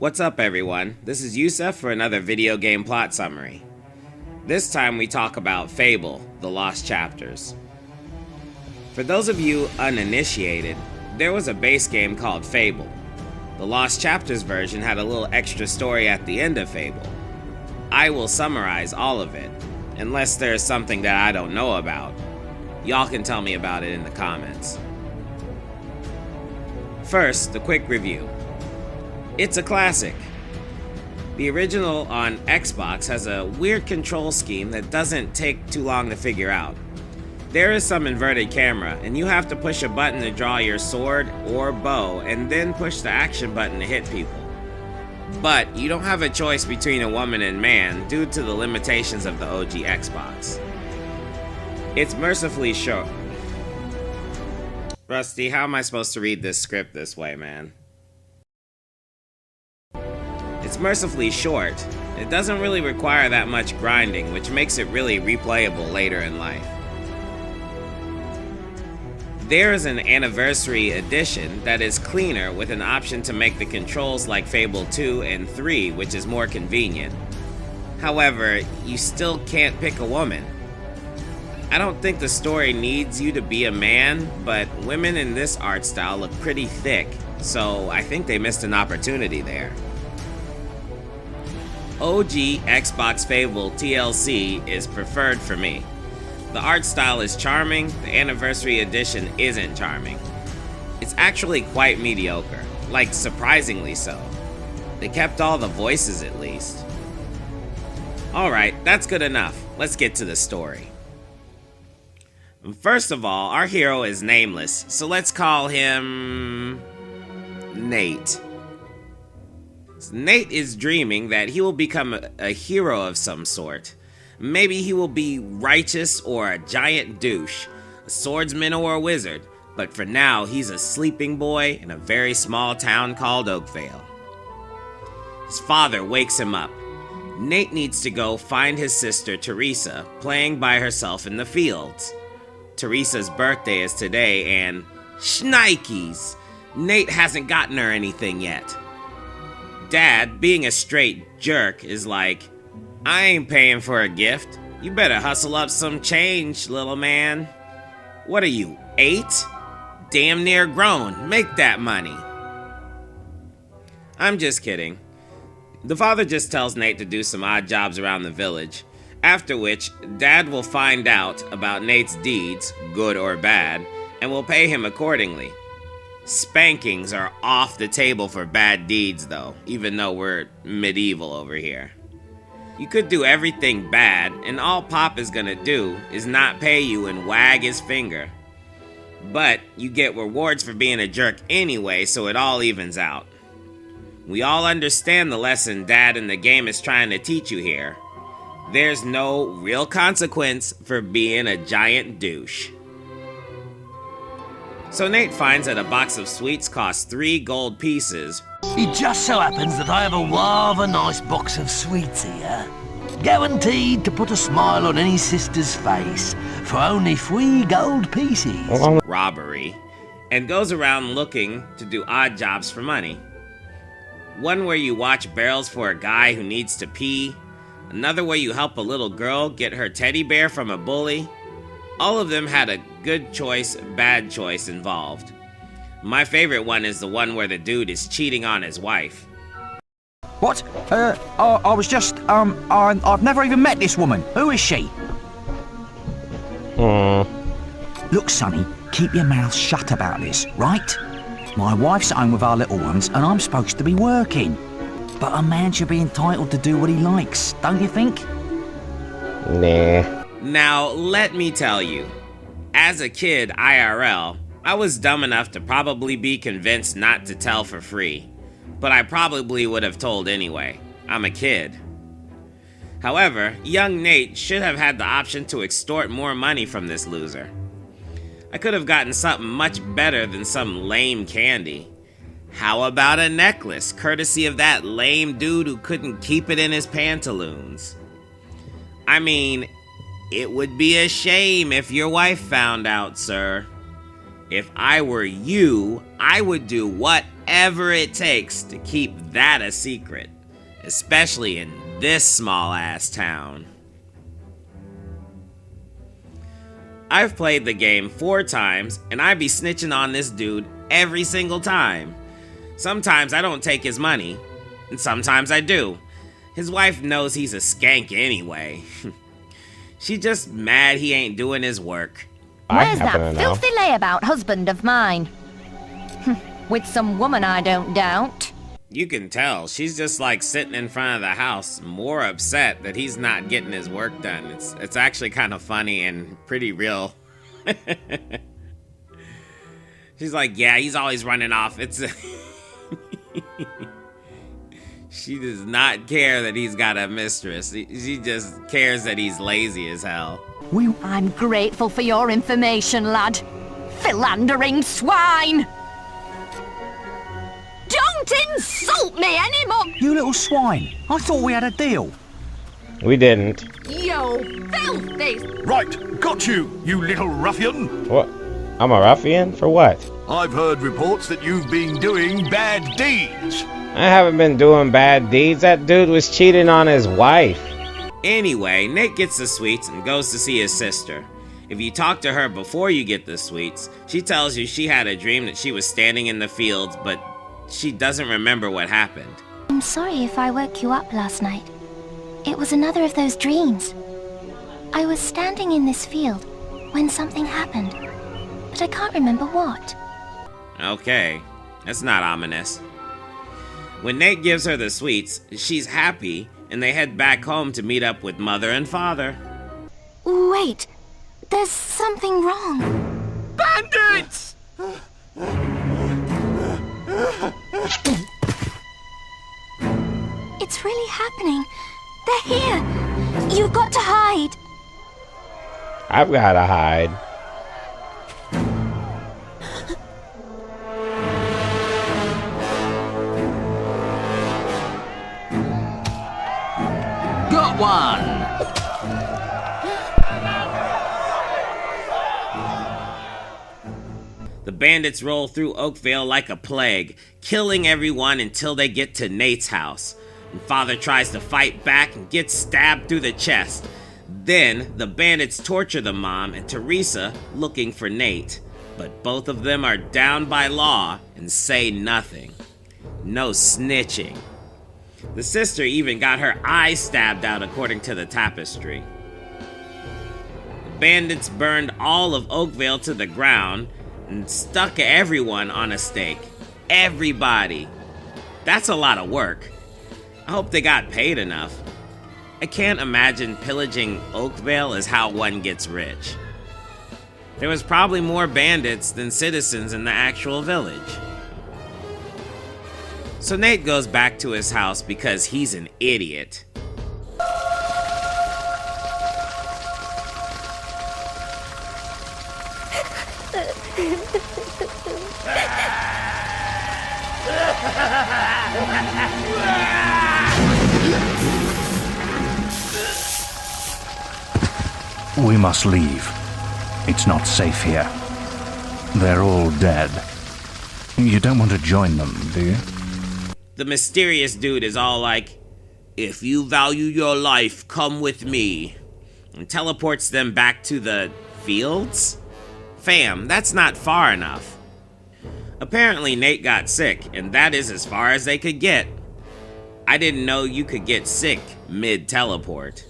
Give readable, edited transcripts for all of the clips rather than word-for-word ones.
What's up everyone, this is Yusef for another video game plot summary. This time we talk about Fable, The Lost Chapters. For those of you uninitiated, there was a base game called Fable. The Lost Chapters version had a little extra story at the end of Fable. I will summarize all of it, unless there's something that I don't know about. Y'all can tell me about it in the comments. First, the quick review. It's a classic. The original on Xbox has a weird control scheme that doesn't take too long to figure out. There is some inverted camera, and you have to push a button to draw your sword or bow, and then push the action button to hit people. But you don't have a choice between a woman and man due to the limitations of the OG Xbox. It's mercifully short. Rusty, how am I supposed to read this script this way, man? It's mercifully short. It doesn't really require that much grinding, which makes it really replayable later in life. There is an anniversary edition that is cleaner with an option to make the controls like Fable 2 and 3, which is more convenient. However, you still can't pick a woman. I don't think the story needs you to be a man, but women in this art style look pretty thick, so I think they missed an opportunity there. OG Xbox Fable TLC is preferred for me. The art style is charming, the anniversary edition isn't charming. It's actually quite mediocre, like surprisingly so. They kept all the voices at least. Alright, that's good enough. Let's get to the story. First of all, our hero is nameless, so let's call him Nate. Nate is dreaming that he will become a hero of some sort. Maybe he will be righteous or a giant douche, a swordsman or a wizard, but for now he's a sleeping boy in a very small town called Oakvale. His father wakes him up. Nate needs to go find his sister Teresa, playing by herself in the fields. Teresa's birthday is today and shnikes, Nate hasn't gotten her anything yet. Dad, being a straight jerk, is like, I ain't paying for a gift. You better hustle up some change, little man. What are you, 8? Damn near grown. Make that money. I'm just kidding. The father just tells Nate to do some odd jobs around the village, after which Dad will find out about Nate's deeds, good or bad, and will pay him accordingly. Spankings are off the table for bad deeds though, even though we're medieval over here. You could do everything bad, and all Pop is gonna do is not pay you and wag his finger. But you get rewards for being a jerk anyway, so it all evens out. We all understand the lesson Dad in the game is trying to teach you here. There's no real consequence for being a giant douche. So Nate finds that a box of sweets costs 3 gold pieces. It just so happens that I have a rather nice box of sweets here. Guaranteed to put a smile on any sister's face for only 3 gold pieces. Robbery. And goes around looking to do odd jobs for money. One where you watch barrels for a guy who needs to pee. Another where you help a little girl get her teddy bear from a bully. All of them had a good choice, bad choice involved. My favorite one is the one where the dude is cheating on his wife. What? I was just, I've never even met this woman. Who is she? Look, Sonny, keep your mouth shut about this, right? My wife's at home with our little ones, and I'm supposed to be working. But a man should be entitled to do what he likes, don't you think? Nah. Now, let me tell you, as a kid IRL, I was dumb enough to probably be convinced not to tell for free, but I probably would have told anyway. I'm a kid. However, young Nate should have had the option to extort more money from this loser. I could have gotten something much better than some lame candy. How about a necklace, courtesy of that lame dude who couldn't keep it in his pantaloons? I mean, it would be a shame if your wife found out, sir. If I were you, I would do whatever it takes to keep that a secret, especially in this small-ass town. I've played the game 4 times, and I be snitching on this dude every single time. Sometimes I don't take his money, and sometimes I do. His wife knows he's a skank anyway. She just mad he ain't doing his work. Where's that filthy layabout husband of mine? With some woman, I don't doubt. You can tell, she's just like sitting in front of the house, more upset that he's not getting his work done. It's actually kind of funny and pretty real. She's like, yeah, he's always running off. She does not care that he's got a mistress. She just cares that he's lazy as hell. I'm grateful for your information, lad. Philandering swine! Don't insult me anymore! You little swine. I thought we had a deal. We didn't. Yo, filthy! Right, got you, you little ruffian. What? I'm a ruffian? For what? I've heard reports that you've been doing bad deeds. I haven't been doing bad deeds. That dude was cheating on his wife. Anyway, Nate gets the sweets and goes to see his sister. If you talk to her before you get the sweets, she tells you she had a dream that she was standing in the fields, but she doesn't remember what happened. I'm sorry if I woke you up last night. It was another of those dreams. I was standing in this field when something happened, but I can't remember what. Okay, that's not ominous. When Nate gives her the sweets, she's happy, and they head back home to meet up with mother and father. Wait, there's something wrong. Bandits! It's really happening. They're here. You've got to hide. I've gotta hide. Got one! The bandits roll through Oakvale like a plague, killing everyone until they get to Nate's house. And Father tries to fight back and gets stabbed through the chest. Then, the bandits torture the mom and Teresa looking for Nate. But both of them are down by law and say nothing. No snitching. The sister even got her eye stabbed out according to the tapestry. The bandits burned all of Oakvale to the ground and stuck everyone on a stake. Everybody. That's a lot of work. I hope they got paid enough. I can't imagine pillaging Oakvale is how one gets rich. There was probably more bandits than citizens in the actual village. So Nate goes back to his house because he's an idiot. We must leave. It's not safe here. They're all dead. You don't want to join them, do you? The mysterious dude is all like, "If you value your life, come with me," and teleports them back to the fields? Fam, that's not far enough. Apparently Nate got sick, and that is as far as they could get. I didn't know you could get sick mid-teleport.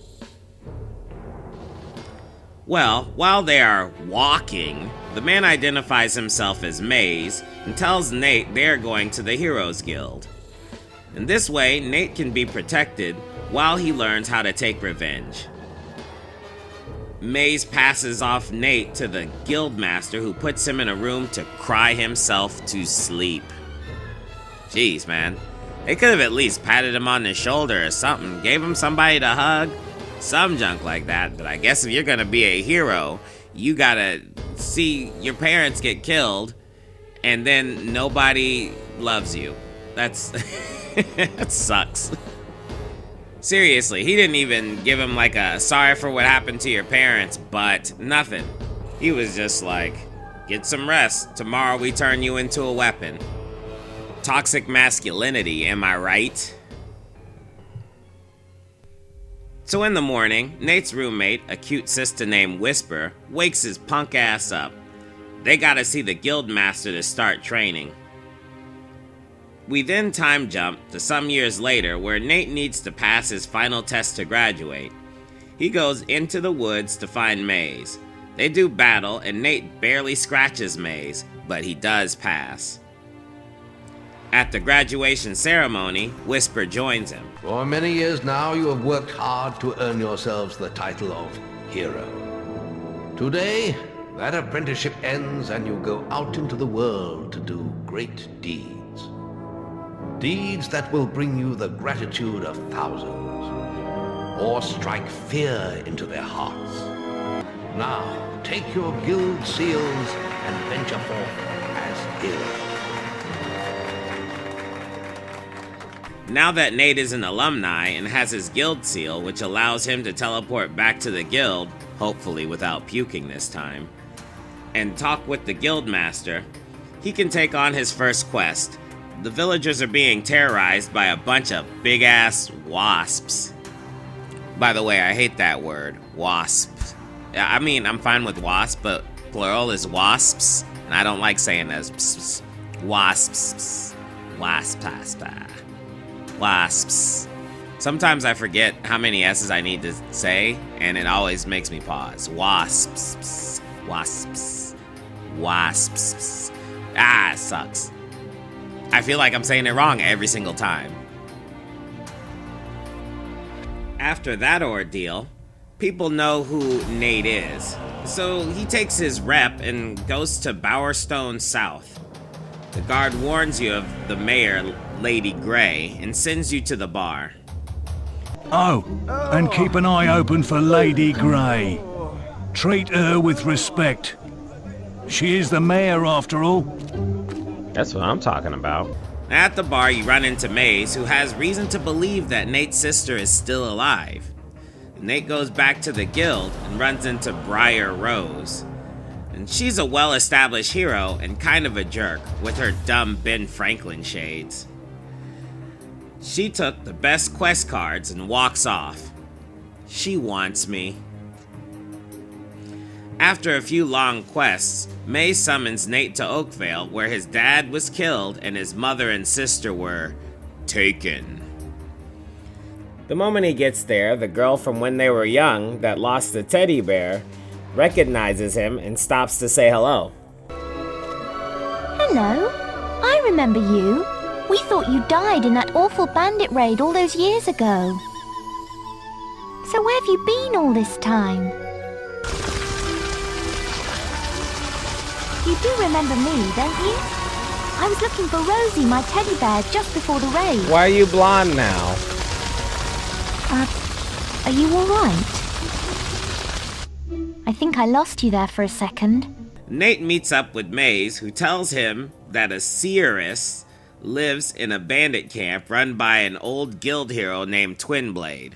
Well, while they are walking, the man identifies himself as Maze and tells Nate they're going to the Heroes Guild. In this way, Nate can be protected while he learns how to take revenge. Maze passes off Nate to the guildmaster, who puts him in a room to cry himself to sleep. Jeez, man. They could have at least patted him on the shoulder or something, gave him somebody to hug, some junk like that. But I guess if you're gonna be a hero, you gotta see your parents get killed, and then nobody loves you. That's... that sucks. Seriously, he didn't even give him like a sorry for what happened to your parents, but nothing. He was just like, Get some rest. Tomorrow we turn you into a weapon. Toxic masculinity, am I right? So in the morning, Nate's roommate, a cute sister named Whisper, wakes his punk ass up. They gotta see the guildmaster to start training. We then time jump to some years later where Nate needs to pass his final test to graduate. He goes into the woods to find Maze. They do battle and Nate barely scratches Maze, but he does pass. At the graduation ceremony, Whisper joins him. For many years now, you have worked hard to earn yourselves the title of hero. Today, that apprenticeship ends and you go out into the world to do great deeds. Deeds that will bring you the gratitude of thousands, or strike fear into their hearts. Now, take your guild seals and venture forth as heroes. Now that Nate is an alumni and has his guild seal, which allows him to teleport back to the guild, hopefully without puking this time, and talk with the guildmaster, he can take on his first quest. The villagers are being terrorized by a bunch of big-ass wasps. By the way, I hate that word, wasps. I mean, I'm fine with wasp, but plural is wasps, and I don't like saying that. Wasps. Wasps. Sometimes I forget how many S's I need to say, and it always makes me pause. Wasps. Ah, it sucks. I feel like I'm saying it wrong every single time. After that ordeal, people know who Nate is, so he takes his rep and goes to Bowerstone South. The guard warns you of the mayor, Lady Grey, and sends you to the bar. Oh, and keep an eye open for Lady Grey. Treat her with respect. She is the mayor, after all. That's what I'm talking about. At the bar, you run into Maze, who has reason to believe that Nate's sister is still alive. Nate goes back to the guild and runs into Briar Rose. And she's a well-established hero and kind of a jerk, with her dumb Ben Franklin shades. She took the best quest cards and walks off. She wants me. After a few long quests, May summons Nate to Oakvale, where his dad was killed and his mother and sister were taken. The moment he gets there, the girl from when they were young that lost the teddy bear recognizes him and stops to say hello. Hello. I remember you. We thought you died in that awful bandit raid all those years ago. So where have you been all this time? You do remember me, don't you? I was looking for Rosie, my teddy bear, just before the raid. Why are you blonde now? Are you alright? I think I lost you there for a second. Nate meets up with Maze, who tells him that a seeress lives in a bandit camp run by an old guild hero named Twinblade.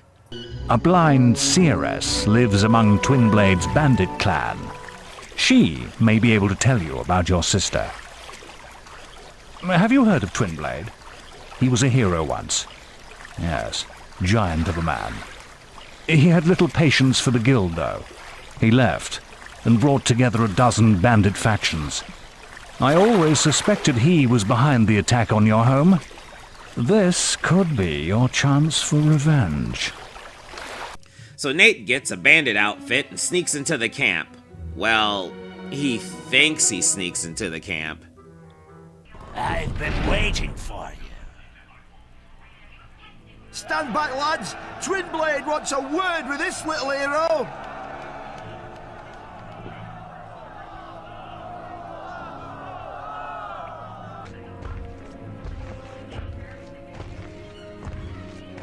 A blind seeress lives among Twinblade's bandit clan. She may be able to tell you about your sister. Have you heard of Twinblade? He was a hero once. Yes, giant of a man. He had little patience for the guild, though. He left and brought together a dozen bandit factions. I always suspected he was behind the attack on your home. This could be your chance for revenge. So Nate gets a bandit outfit and sneaks into the camp. Well, he thinks he sneaks into the camp. I've been waiting for you. Stand back, lads! Twinblade wants a word with this little hero!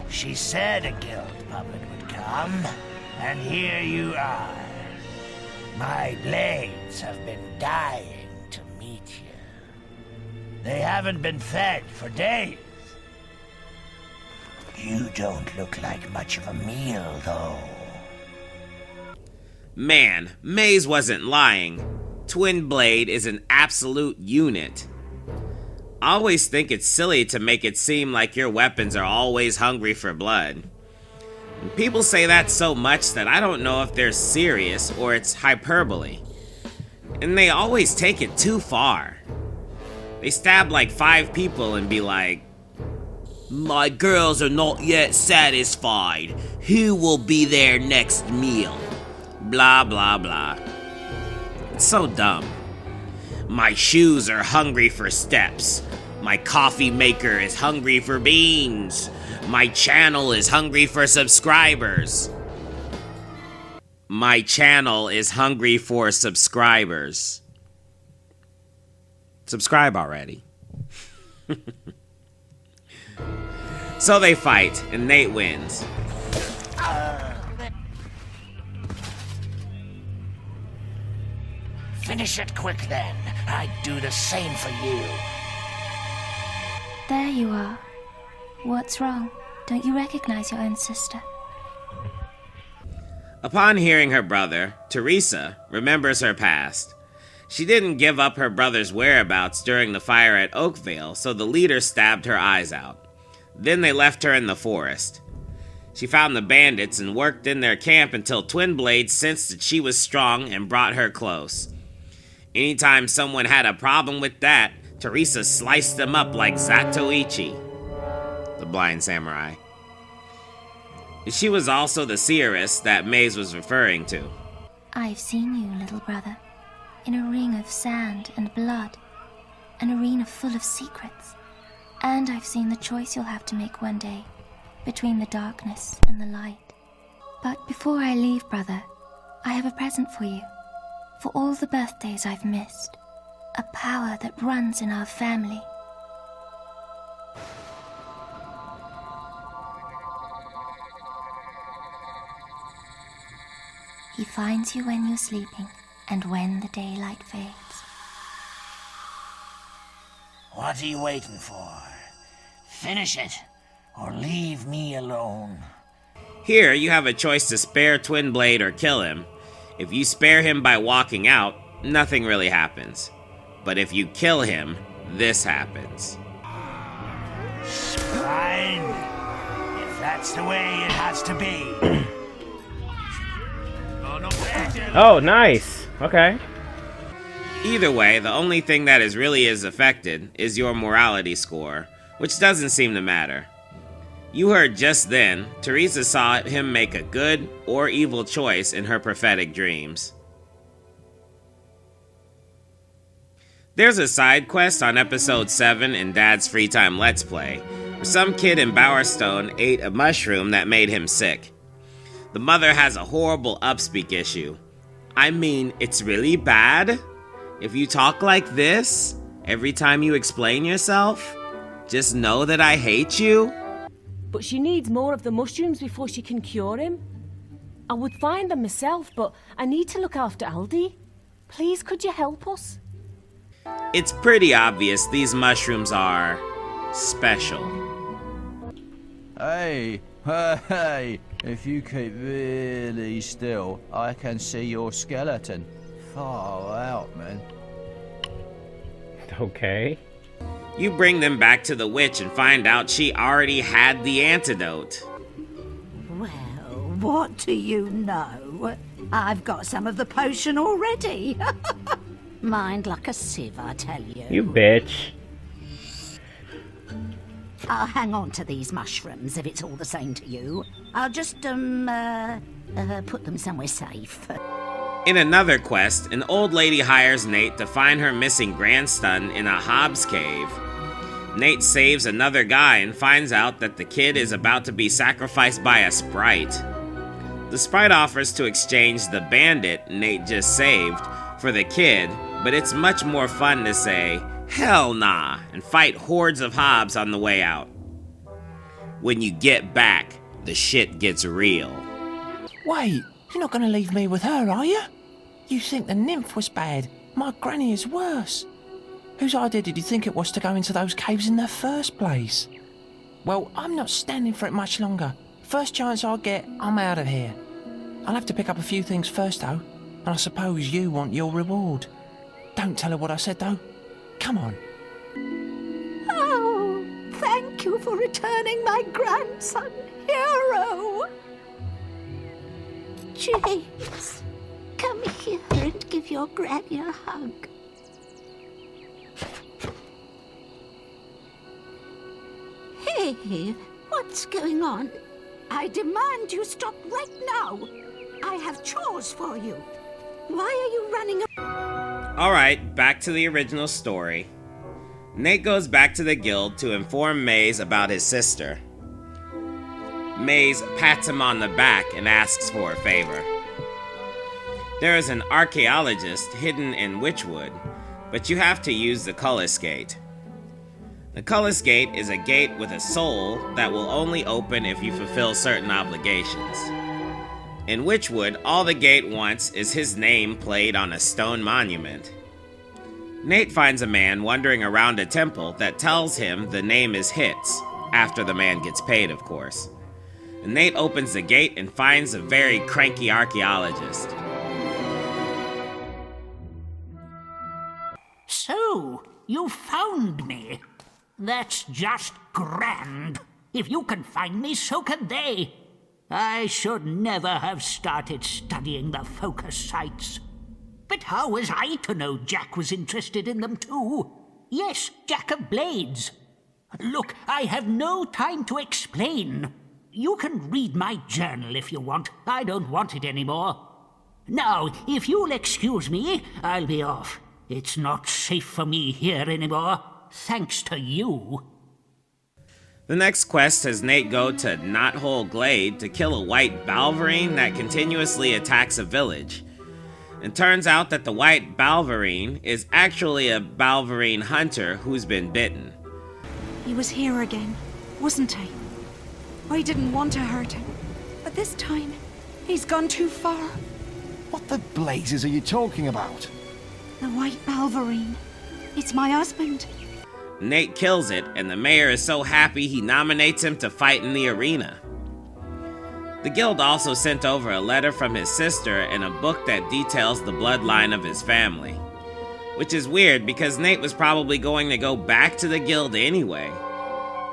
She said a guild puppet would come, and here you are. My blades have been dying to meet you. They haven't been fed for days. You don't look like much of a meal, though. Man, Maze wasn't lying. Twin Blade is an absolute unit. I always think it's silly to make it seem like your weapons are always hungry for blood. And people say that so much that I don't know if they're serious or it's hyperbole. And they always take it too far. They stab like 5 people and be like, "My girls are not yet satisfied. Who will be their next meal?" Blah, blah, blah. It's so dumb. My shoes are hungry for steps. My coffee maker is hungry for beans. My channel is hungry for subscribers. My channel is hungry for subscribers. Subscribe already. So they fight, and Nate wins. Finish it quick then. I'd do the same for you. There you are. What's wrong? Don't you recognize your own sister? Upon hearing her brother, Teresa remembers her past. She didn't give up her brother's whereabouts during the fire at Oakvale, so the leader stabbed her eyes out. Then they left her in the forest. She found the bandits and worked in their camp until Twin Blade sensed that she was strong and brought her close. Anytime someone had a problem with that, Teresa sliced them up like Zatoichi, the blind samurai. She was also the seeress that Maze was referring to. I've seen you, little brother, in a ring of sand and blood, an arena full of secrets. And I've seen the choice you'll have to make one day, between the darkness and the light. But before I leave, brother, I have a present for you. For all the birthdays I've missed, a power that runs in our family. He finds you when you're sleeping, and when the daylight fades. What are you waiting for? Finish it, or leave me alone. Here, you have a choice to spare Twin Blade or kill him. If you spare him by walking out, nothing really happens. But if you kill him, this happens. Fine. If that's the way it has to be. Oh, nice. Okay. Either way, the only thing that really is affected is your morality score, which doesn't seem to matter. You heard just then, Teresa saw him make a good or evil choice in her prophetic dreams. There's a side quest on episode 7 in Dad's Free Time Let's Play, where some kid in Bowerstone ate a mushroom that made him sick. The mother has a horrible upspeak issue. I mean, it's really bad. If you talk like this every time you explain yourself, just know that I hate you. But she needs more of the mushrooms before she can cure him. I would find them myself, but I need to look after Aldi. Please, could you help us? It's pretty obvious these mushrooms are special. Hey, if you keep really still, I can see your skeleton. Far out, man. Okay. You bring them back to the witch and find out she already had the antidote. Well, what do you know? I've got some of the potion already. Mind like a sieve, I tell you. You bitch. I'll hang on to these mushrooms if it's all the same to you. I'll just, put them somewhere safe. In another quest, an old lady hires Nate to find her missing grandson in a Hobbs cave. Nate saves another guy and finds out that the kid is about to be sacrificed by a sprite. The sprite offers to exchange the bandit Nate just saved for the kid, but it's much more fun to say, "Hell nah," and fight hordes of Hobbs on the way out. When you get back, the shit gets real. Wait, you're not gonna leave me with her, are you? You think the nymph was bad? My granny is worse. Whose idea did you think it was to go into those caves in the first place? Well, I'm not standing for it much longer. First chance I get, I'm out of here. I'll have to pick up a few things first, though, and I suppose you want your reward. Don't tell her what I said, though. Come on. Oh, thank you for returning my grandson, Hero. James, come here and give your granny a hug. Hey, what's going on? I demand you stop right now. I have chores for you. Why are you running around? Alright, back to the original story. Nate goes back to the guild to inform Maze about his sister. Maze pats him on the back and asks for a favor. There is an archaeologist hidden in Witchwood, but you have to use the Cullis Gate. The Cullis Gate is a gate with a soul that will only open if you fulfill certain obligations. In Witchwood, all the gate wants is his name played on a stone monument. Nate finds a man wandering around a temple that tells him the name is Hitz, after the man gets paid, of course. And Nate opens the gate and finds a very cranky archaeologist. So, you found me. That's just grand. If you can find me, so can they. I should never have started studying the focus sites. But how was I to know Jack was interested in them too? Yes, Jack of Blades. Look, I have no time to explain. You can read my journal if you want. I don't want it anymore. Now, if you'll excuse me, I'll be off. It's not safe for me here anymore. Thanks to you. The next quest has Nate go to Knothole Glade to kill a white Balverine that continuously attacks a village. It turns out that the white Balverine is actually a Balverine hunter who's been bitten. He was here again, wasn't he? I didn't want to hurt him, but this time, he's gone too far. What the blazes are you talking about? The white Balverine. It's my husband. Nate kills it, and the mayor is so happy he nominates him to fight in the arena. The guild also sent over a letter from his sister and a book that details the bloodline of his family. Which is weird because Nate was probably going to go back to the guild anyway.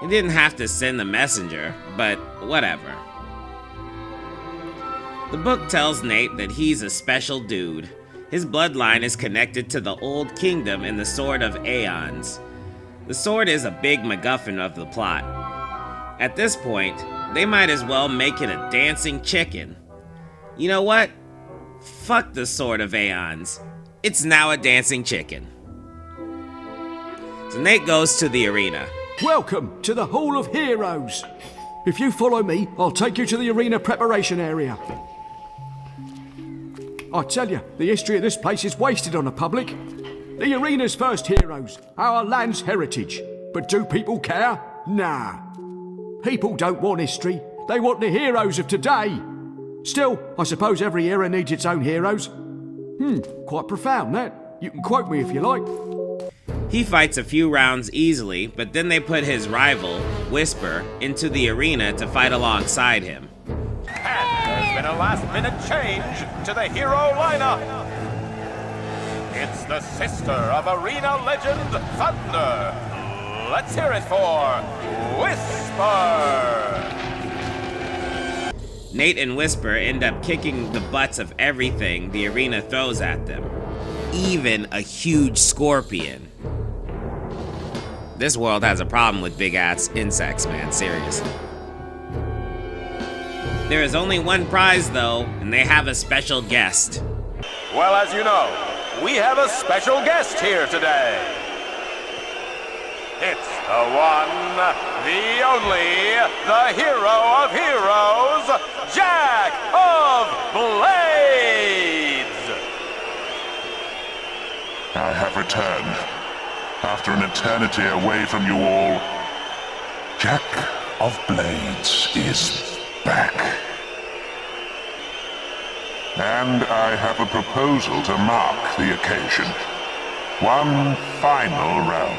He didn't have to send the messenger, but whatever. The book tells Nate that he's a special dude. His bloodline is connected to the Old Kingdom and the Sword of Aeons. The sword is a big MacGuffin of the plot. At this point, they might as well make it a dancing chicken. You know what? Fuck the Sword of Aeons. It's now a dancing chicken. So Nate goes to the arena. Welcome to the Hall of Heroes. If you follow me, I'll take you to the arena preparation area. I tell you, the history of this place is wasted on the public. The arena's first heroes, our land's heritage. But do people care? Nah. People don't want history. They want the heroes of today. Still, I suppose every era needs its own heroes. Quite profound, that. You can quote me if you like. He fights a few rounds easily, but then they put his rival, Whisper, into the arena to fight alongside him. And there's been a last-minute change to the hero lineup. It's the sister of arena legend, Thunder. Let's hear it for Whisper! Nate and Whisper end up kicking the butts of everything the arena throws at them. Even a huge scorpion. This world has a problem with big-ass insects, man, seriously. There is only one prize, though, and they have a special guest. Well, as you know, we have a special guest here today. It's the one, the only, the hero of heroes, Jack of Blades! I have returned. After an eternity away from you all, Jack of Blades is back. And I have a proposal to mark the occasion. One final round.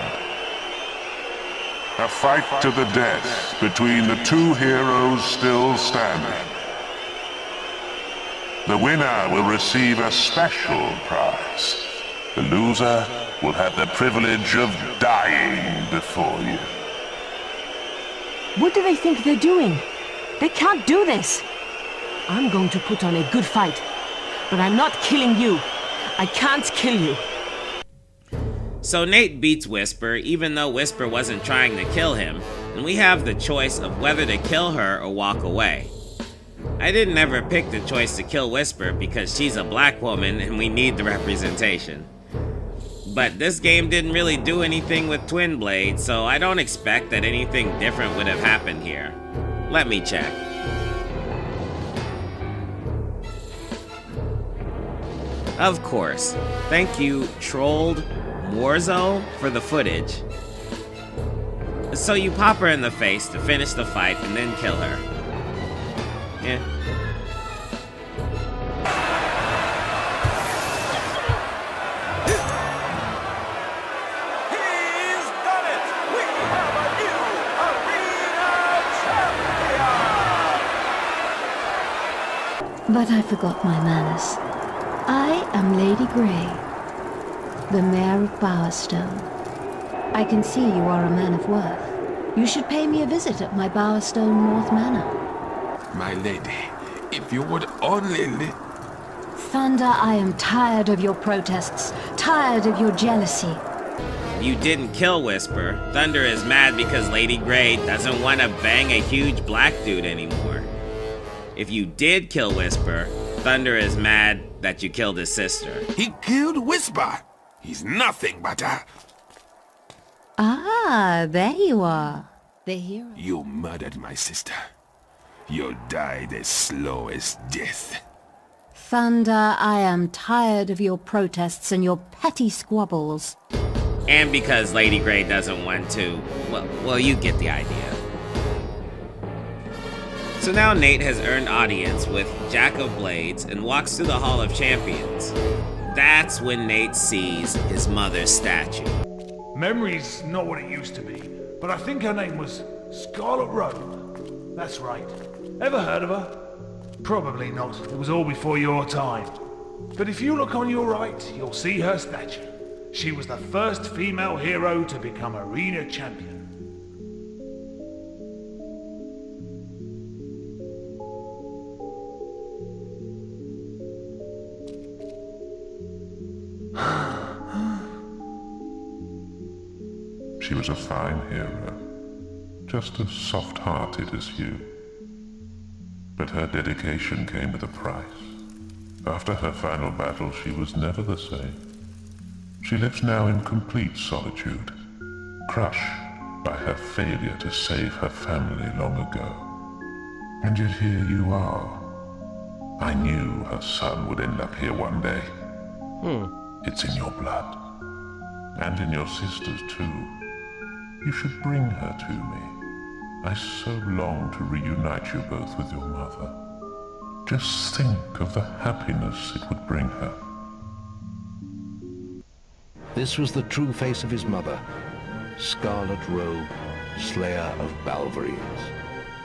A fight to the death between the two heroes still standing. The winner will receive a special prize. The loser will have the privilege of dying before you. What do they think they're doing? They can't do this. I'm going to put on a good fight, but I'm not killing you. I can't kill you. So Nate beats Whisper, even though Whisper wasn't trying to kill him, and we have the choice of whether to kill her or walk away. I didn't ever pick the choice to kill Whisper because she's a black woman and we need the representation. But this game didn't really do anything with Twin Blade, so I don't expect that anything different would have happened here. Let me check. Of course. Thank you, Trolled Morzo, for the footage. So you pop her in the face to finish the fight and then kill her. Yeah. But I forgot my manners. I am Lady Grey, the Mayor of Bowerstone. I can see you are a man of worth. You should pay me a visit at my Bowerstone North Manor. My lady, if you would only Thunder, I am tired of your protests, tired of your jealousy. You didn't kill Whisper. Thunder is mad because Lady Grey doesn't want to bang a huge black dude anymore. If you did kill Whisper, Thunder is mad that you killed his sister. He killed Whisper. He's nothing but a... Ah, there you are. The hero. You murdered my sister. You'll die the slowest death. Thunder, I am tired of your protests and your petty squabbles. And because Lady Grey doesn't want to, well, you get the idea. So now Nate has earned audience with Jack of Blades and walks through the Hall of Champions. That's when Nate sees his mother's statue. Memory's not what it used to be, but I think her name was Scarlet Robe. That's right. Ever heard of her? Probably not. It was all before your time. But if you look on your right, you'll see her statue. She was the first female hero to become arena champion. She was a fine hero, just as soft-hearted as you. But her dedication came with a price. After her final battle, she was never the same. She lives now in complete solitude, crushed by her failure to save her family long ago. And yet here you are. I knew her son would end up here one day. It's in your blood. And in your sister's too. You should bring her to me. I so long to reunite you both with your mother. Just think of the happiness it would bring her. This was the true face of his mother, Scarlet Robe, Slayer of Balverines.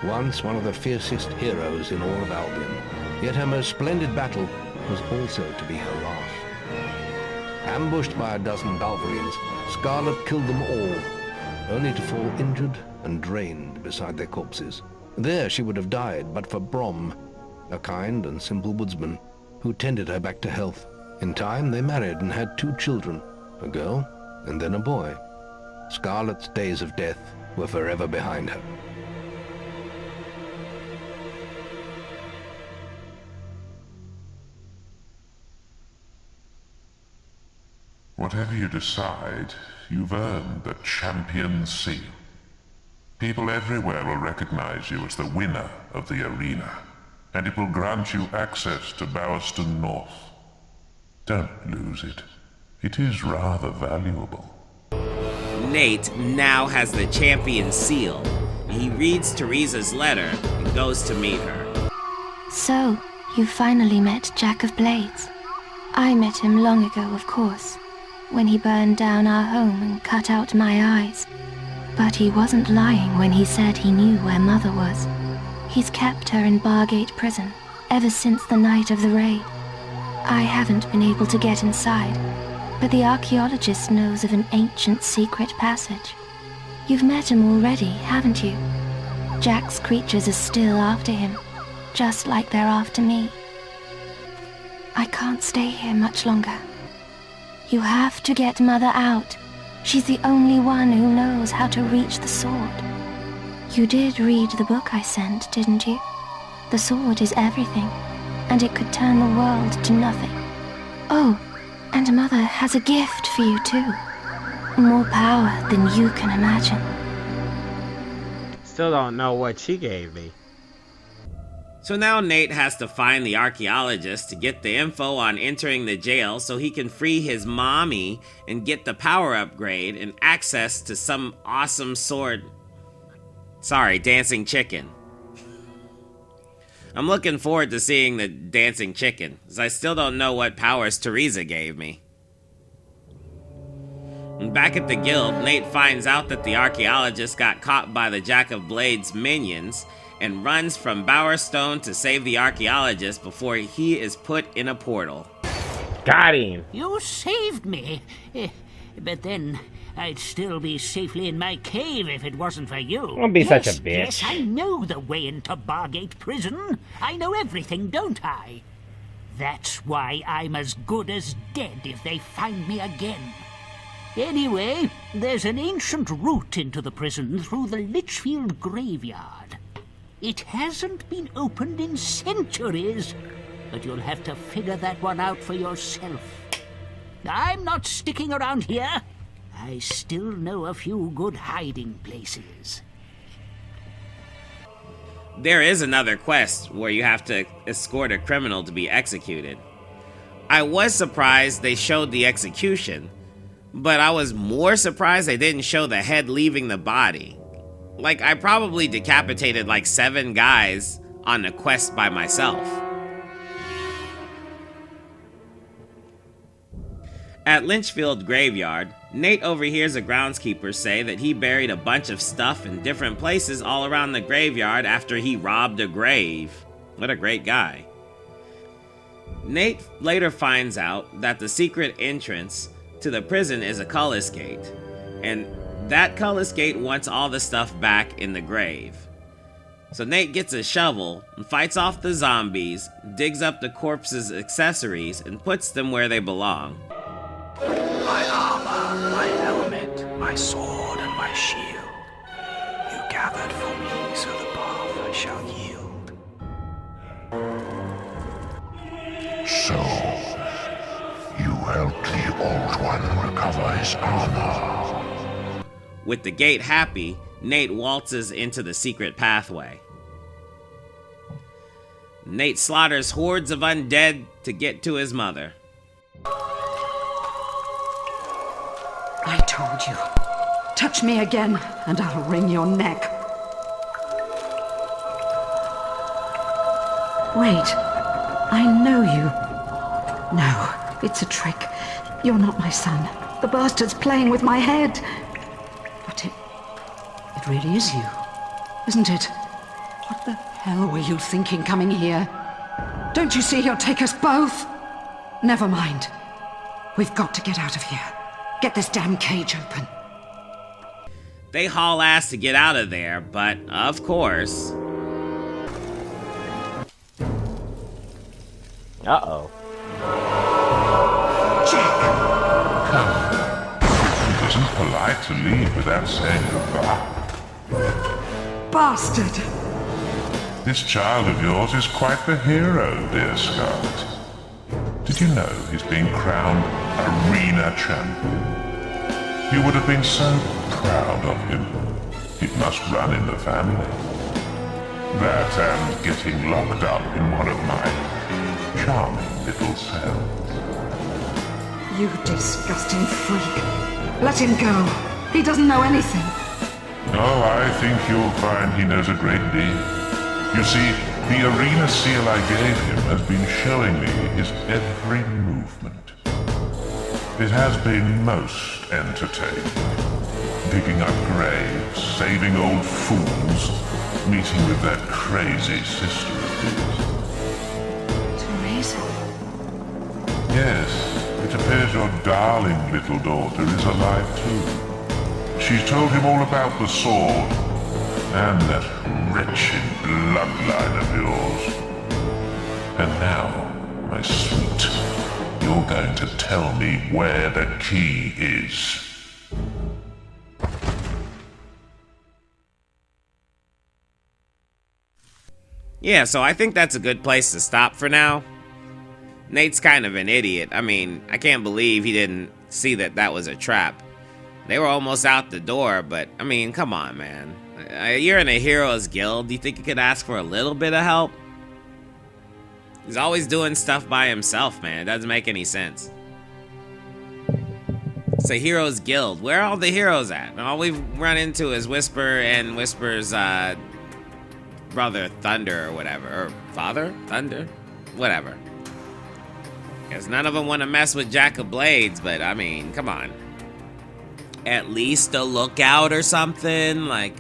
Once one of the fiercest heroes in all of Albion. Yet her most splendid battle was also to be her last. Ambushed by a dozen Balverines, Scarlet killed them all, only to fall injured and drained beside their corpses. There she would have died but for Brom, a kind and simple woodsman who tended her back to health. In time they married and had 2 children, a girl and then a boy. Scarlet's days of death were forever behind her. Whatever you decide, you've earned the Champion Seal. People everywhere will recognize you as the winner of the arena, and it will grant you access to Bowerstone North. Don't lose it. It is rather valuable. Nate now has the Champion Seal. He reads Teresa's letter and goes to meet her. So, you finally met Jack of Blades. I met him long ago, of course, when he burned down our home and cut out my eyes. But he wasn't lying when he said he knew where Mother was. He's kept her in Bargate Prison ever since the night of the raid. I haven't been able to get inside, But the archaeologist knows of an ancient secret passage. You've met him already, haven't you? Jack's creatures are still after him, just like they're after me. I can't stay here much longer. You have to get Mother out. She's the only one who knows how to reach the sword. You did read the book I sent, didn't you? The sword is everything, and it could turn the world to nothing. Oh, and Mother has a gift for you too. More power than you can imagine. Still don't know what she gave me. So now Nate has to find the archaeologist to get the info on entering the jail so he can free his mommy and get the power upgrade and access to some awesome sword. Sorry, dancing chicken. I'm looking forward to seeing the dancing chicken, as I still don't know what powers Teresa gave me. And back at the guild, Nate finds out that the archaeologist got caught by the Jack of Blades minions and runs from Bowerstone to save the archaeologist before he is put in a portal. Got him! You saved me, but then I'd still be safely in my cave if it wasn't for you. Don't be such a bitch. Yes, I know the way into Bargate Prison. I know everything, don't I? That's why I'm as good as dead if they find me again. Anyway, there's an ancient route into the prison through the Litchfield graveyard. It hasn't been opened in centuries, but you'll have to figure that one out for yourself. I'm not sticking around here. I still know a few good hiding places. There is another quest where you have to escort a criminal to be executed. I was surprised they showed the execution, but I was more surprised they didn't show the head leaving the body. Like, I probably decapitated like 7 guys on the quest by myself. At Lynchfield Graveyard, Nate overhears a groundskeeper say that he buried a bunch of stuff in different places all around the graveyard after he robbed a grave. What a great guy. Nate later finds out that the secret entrance to the prison is a Cullis Gate, and that Cullis Gate wants all the stuff back in the grave. So Nate gets a shovel and fights off the zombies, digs up the corpses' accessories, and puts them where they belong. My armor, my helmet, my sword, and my shield. You gathered for me, so the path I shall yield. So, you helped the Old One recover his armor. With the gate happy, Nate waltzes into the secret pathway. Nate slaughters hordes of undead to get to his mother. I told you. Touch me again, and I'll wring your neck. Wait. I know you. No, it's a trick. You're not my son. The bastard's playing with my head. But it really is you, isn't it? What the hell were you thinking coming here? Don't you see he'll take us both? Never mind. We've got to get out of here. Get this damn cage open. They haul ass to get out of there, but of course... Uh-oh. It isn't polite to leave without saying goodbye. Bastard! This child of yours is quite the hero, dear Scarlet. Did you know he's being crowned arena champion? You would have been so proud of him. It must run in the family. That and getting locked up in one of my charming little cells. You disgusting freak. Let him go. He doesn't know anything. Oh, I think you'll find he knows a great deal. You see, the arena seal I gave him has been showing me his every movement. It has been most entertaining. Digging up graves, saving old fools, meeting with that crazy sister of his. Teresa? Yes, it appears your darling little daughter is alive too. She's told him all about the sword and that wretched bloodline of yours. And now, my sweet, you're going to tell me where the key is. Yeah, so I think that's a good place to stop for now. Nate's kind of an idiot. I mean, I can't believe he didn't see that that was a trap. They were almost out the door, but, I mean, come on, man. You're in a hero's guild. Do you think you could ask for a little bit of help? He's always doing stuff by himself, man. It doesn't make any sense. It's a hero's guild. Where are all the heroes at? And all we've run into is Whisper and Whisper's, brother Thunder or whatever. Or father? Thunder? Whatever. Guess none of them want to mess with Jack of Blades, but I mean, come on. At least a lookout or something. Like,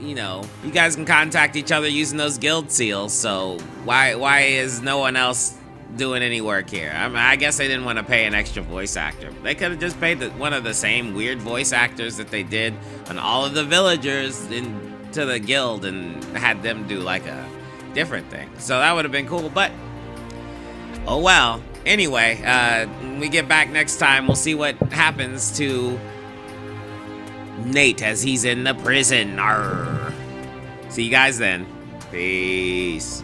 you know, you guys can contact each other using those guild seals, so why is no one else doing any work here? I mean, I guess they didn't want to pay an extra voice actor. They could have just paid one of the same weird voice actors that they did on all of the villagers into the guild and had them do like a different thing. So that would have been cool, but oh well. Anyway, when we get back next time, we'll see what happens to Nate as he's in the prison. Arr. See you guys then. Peace.